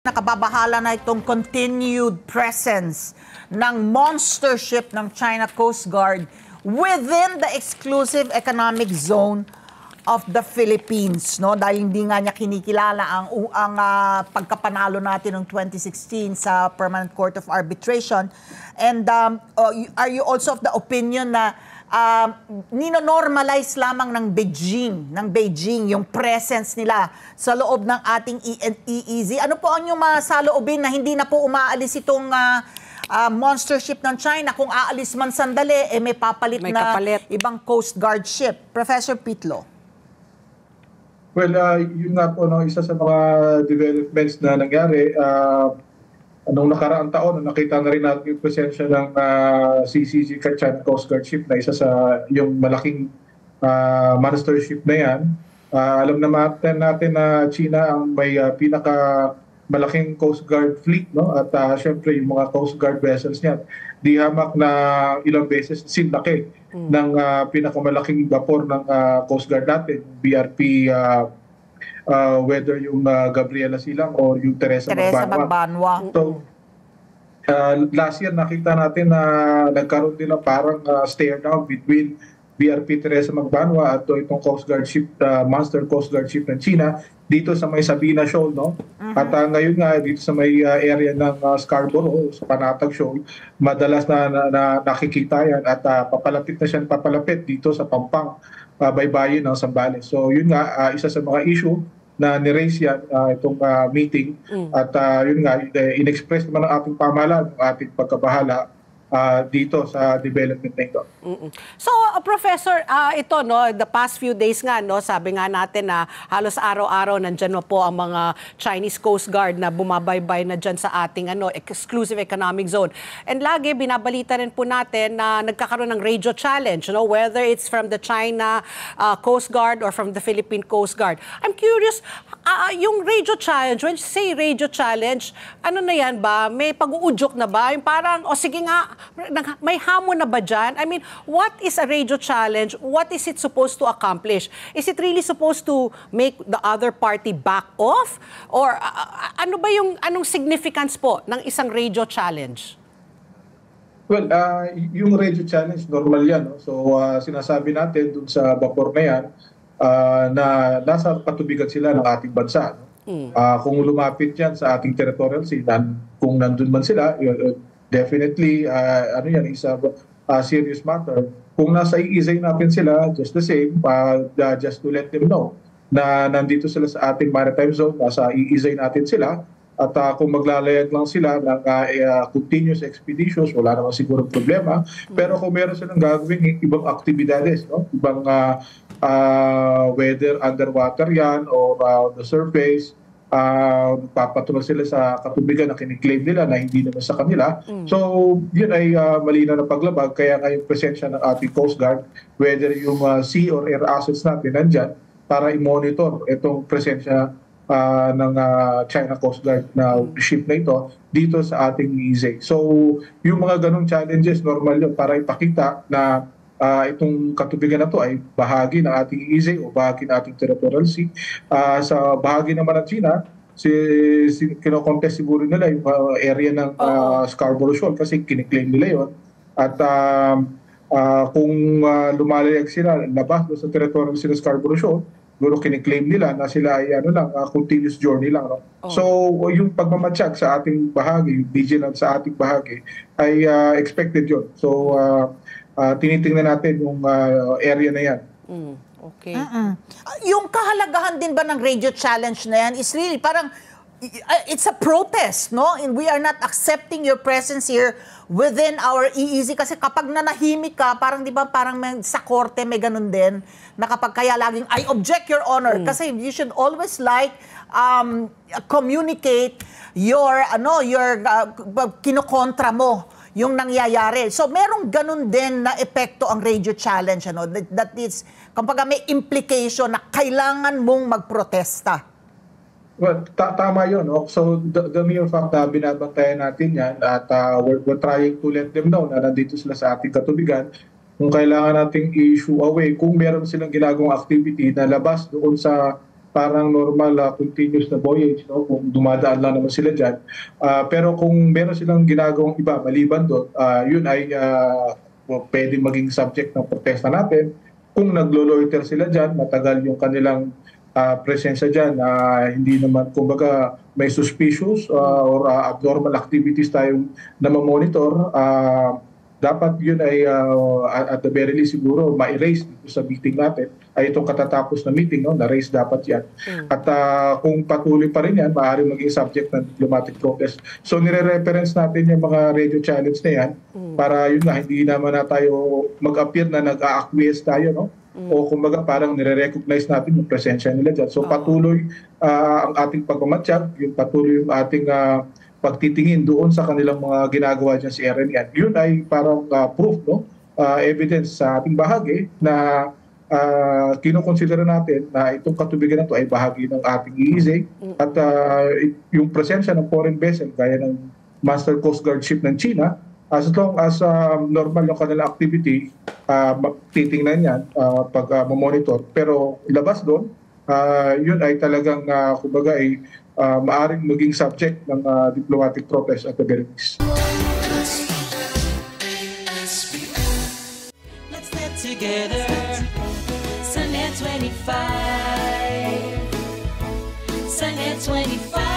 Nakababahala na itong continued presence ng monster ship ng China Coast Guard within the exclusive economic zone of the Philippines, no? Dahil hindi nga niya kinikilala ang pagkapanalo natin noong 2016 sa Permanent Court of Arbitration. And are you also of the opinion na nino-normalize lamang ng Beijing yung presence nila sa loob ng ating EEZ? Ano po ang inyong masaloobin na hindi na po umaalis itong monster ship ng China? Kung aalis man sandali, may papalit na ibang Coast Guard ship. Professor Pitlo. Well, yun nga po, no, isa sa mga developments na nangyari, noong nakaraang taon, nakita na rin natin yung presensya ng CCG China Coast Guard ship na isa sa yung malaking monster ship na yan. Alam natin na China ang may malaking Coast Guard fleet, no? At syempre yung mga Coast Guard vessels niya, di hamak na ilang beses sinlaki ng pinakamalaking vapor ng Coast Guard natin, BRP, whether yung Gabriela Silang or yung Teresa Magbanwa. So, last year nakita natin na nagkaroon din ng parang stare down between BRP Teresa Magbanwa at itong Coast Guard ship, monster Coast Guard ship ng China dito sa may Sabina Shoal, no? At ngayon nga dito sa may area ng Scarborough, sa Panatag Shoal, madalas na nakikita yan at papalapit dito sa Pampang, baybayin ng Zambales. So yun nga, isa sa mga issue na ni-raise yan itong meeting at yun nga, in-express naman ng ating pamahalaan, ng ating pagkabahala dito sa development na ito. So, Professor, ito, no, the past few days nga, no, sabi nga natin na halos araw-araw nandyan po ang mga Chinese Coast Guard na bumabaybay na dyan sa ating exclusive economic zone. And lagi, binabalita rin po natin na nagkakaroon ng radio challenge, no, whether it's from the China Coast Guard or from the Philippine Coast Guard. I'm curious, yung radio challenge, when you say radio challenge, ano na yan ba? May pag-uudyok na ba? Yung parang, sige nga, may hamon na ba dyan? I mean, what is a radio challenge? What is it supposed to accomplish? Is it really supposed to make the other party back off? Or ano ba anong significance po ng isang radio challenge? Well, yung radio challenge, normal yan. No? So, sinasabi natin dun sa vapor na yan, na nasa katubigan sila ng ating bansa. No? Kung lumapit yan sa ating territorial sea, kung nandun man sila, definitely, yan, is a serious matter. Kung nasa EEZ natin sila, just the same, just to let them know na nandito sila sa ating maritime zone, nasa EEZ natin sila, at kung maglalayag lang sila ng continuous expeditions, wala naman siguro problema. Pero kung meron silang gagawin ibang aktibidades, no? Ibang whether underwater yan or the surface, papatrol sila sa katubigan na kiniklaim nila na hindi naman sa kanila. So, yun ay malinaw na paglabag. Kaya ngayong presensya ng ating Coast Guard, whether yung sea or air assets natin nandyan, para i-monitor itong presensya ng China Coast Guard na ship na ito dito sa ating EEZ. So, yung mga ganong challenges, normal yun para ipakita na itong katubigan na to ay bahagi ng ating EEZ o bahagi ng ating territorial sea. Sa bahagi naman ng China, kinokontest siguro nila yung area ng Scarborough Shoal kasi kiniklaim nila yon. At kung lumalayag sila, labas sa territorial sea ng Scarborough Shoal, siguro kiniklaim nila na sila ay continuous journey lang. No? So, yung pagmamatsyag sa ating bahagi, vigilance sa ating bahagi, ay expected yun. So, tinitingnan natin yung area na yan. Okay. Yung kahalagahan din ba ng radio challenge na yan is really parang it's a protest, no? And we are not accepting your presence here within our EEZ. Kasi kapag nanahimik ka, parang di ba parang sa korte may ganun din na kapag kaya laging I object, Your Honor. Kasi you should always communicate your kinokontra mo yung nangyayari. So, merong ganun din na epekto ang radio challenge, that is, kapag may implication na kailangan mong magprotesta. Well, tama yun. No? So, the mere fact na binabantayan natin yan at we're trying to let them know na nandito sila sa ating katubigan, kung kailangan nating i-issue away, kung meron silang ginagawang activity na labas doon sa parang normal continuous na voyage, no? Kung dumadaan lang naman sila dyan. Pero kung meron silang ginagawang iba maliban doon, yun ay pwede maging subject ng protesta natin. Kung naglo-loiter sila dyan, matagal yung kanilang presensya dyan, hindi naman, kumbaga, may suspicious or abnormal activities tayong namamonitor, dapat yun ay at the very least siguro ma-erase dito sa meeting natin ay itong katatapos na meeting, no? Na-raise dapat yan. At kung patuloy pa rin yan, maaaring maging subject ng diplomatic protest. So nire-reference natin yung mga radio channels na yan para yun nga, hindi naman na tayo mag-appear na nag-a-acquiesce tayo, no? O kumbaga parang nire-recognize natin yung presensya nila dyan. So patuloy ang ating pagmamatsyag, yung patuloy yung ating pagtitingin doon sa kanilang mga ginagawa dyan si RNN. Yun ay parang proof, no? Evidence sa ating bahagi na kinukonsidera natin na itong katubigan na ito ay bahagi ng ating EEZ at yung presensya ng foreign vessel gaya ng Master Coast Guard ship ng China, as long as normal yung kanilang activity, titingnan yan pag monitor. Pero labas doon, yun ay talagang kumbaga ay maaring maging subject ng diplomatic protest at the very least. Let's get together, Sunday 25, Sunday 25.